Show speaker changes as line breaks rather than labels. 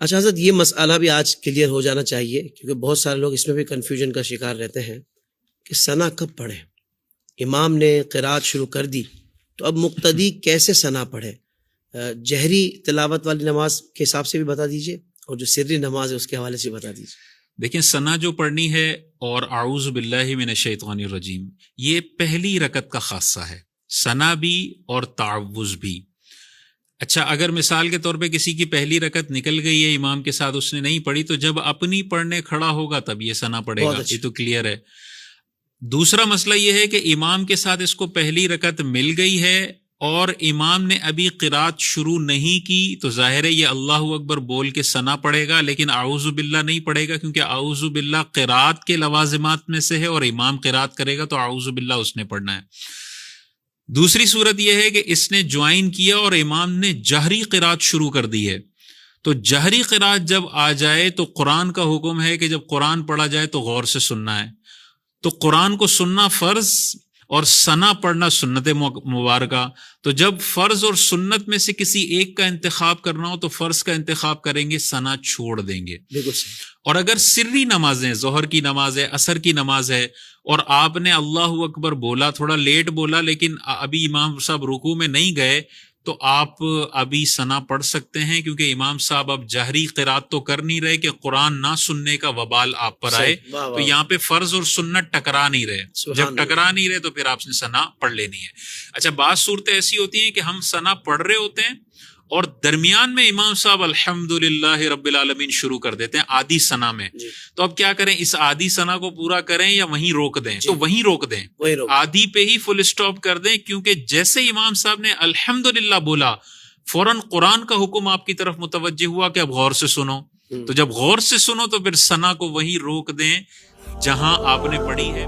اچھا حضرت، یہ مسئلہ بھی آج کلیئر ہو جانا چاہیے، کیونکہ بہت سارے لوگ اس میں بھی کنفیوژن کا شکار رہتے ہیں کہ ثنا کب پڑھیں. امام نے قرات شروع کر دی تو اب مقتدی کیسے ثنا پڑھے؟ جہری تلاوت والی نماز کے حساب سے بھی بتا دیجئے، اور جو سری نماز ہے اس کے حوالے سے بتا دیجئے.
دیکھیں، ثنا جو پڑھنی ہے اور اعوذ باللہ من الشیطان الرجیم، یہ پہلی رکعت کا خاصہ ہے، ثنا بھی اور تعوذ بھی. اچھا، اگر مثال کے طور پہ کسی کی پہلی رکعت نکل گئی ہے امام کے ساتھ، اس نے نہیں پڑھی، تو جب اپنی پڑھنے کھڑا ہوگا تب یہ ثنا پڑھے گا. یہ تو کلیئر ہے. دوسرا مسئلہ یہ ہے کہ امام کے ساتھ اس کو پہلی رکعت مل گئی ہے اور امام نے ابھی قرات شروع نہیں کی، تو ظاہر ہے یہ اللہ اکبر بول کے ثنا پڑھے گا، لیکن اعوذ باللہ نہیں پڑھے گا، کیونکہ اعوذ باللہ قرات کے لوازمات میں سے ہے، اور امام قرات کرے گا تو اعوذ باللہ اس نے پڑھنا ہے. دوسری صورت یہ ہے کہ اس نے جوائن کیا اور امام نے جہری قرات شروع کر دی ہے، تو جہری قرات جب آ جائے تو قرآن کا حکم ہے کہ جب قرآن پڑھا جائے تو غور سے سننا ہے. تو قرآن کو سننا فرض اور ثنا پڑھنا سنت مبارکہ. تو جب فرض اور سنت میں سے کسی ایک کا انتخاب کرنا ہو تو فرض کا انتخاب کریں گے، ثنا چھوڑ دیں گے.
بالکل صحیح.
اور اگر سری نمازیں، ظہر کی نماز ہے، عصر کی نماز ہے، اور آپ نے اللہ اکبر بولا، تھوڑا لیٹ بولا، لیکن ابھی امام صاحب رکوع میں نہیں گئے، تو آپ ابھی ثنا پڑھ سکتے ہیں، کیونکہ امام صاحب اب جہری قرات تو کر نہیں رہے کہ قرآن نہ سننے کا وبال آپ پر آئے. تو یہاں پہ فرض اور سنت ٹکرا نہیں رہے. جب ٹکرا نہیں رہے تو پھر آپ نے ثنا پڑھ لینی ہے. اچھا، بعض صورتیں ایسی ہوتی ہیں کہ ہم ثنا پڑھ رہے ہوتے ہیں اور درمیان میں امام صاحب الحمدللہ رب العالمین شروع کر دیتے ہیں آدھی ثنا میں. تو اب کیا کریں، اس آدھی ثنا کو پورا کریں یا وہیں روک دیں؟ تو وہیں روک دیں، آدھی پہ ہی فل اسٹاپ کر دیں، کیونکہ جیسے امام صاحب نے الحمدللہ بولا فوراً قرآن کا حکم آپ کی طرف متوجہ ہوا کہ اب غور سے سنو. تو جب غور سے سنو تو پھر ثنا کو وہیں روک دیں جہاں آپ نے پڑھی ہے.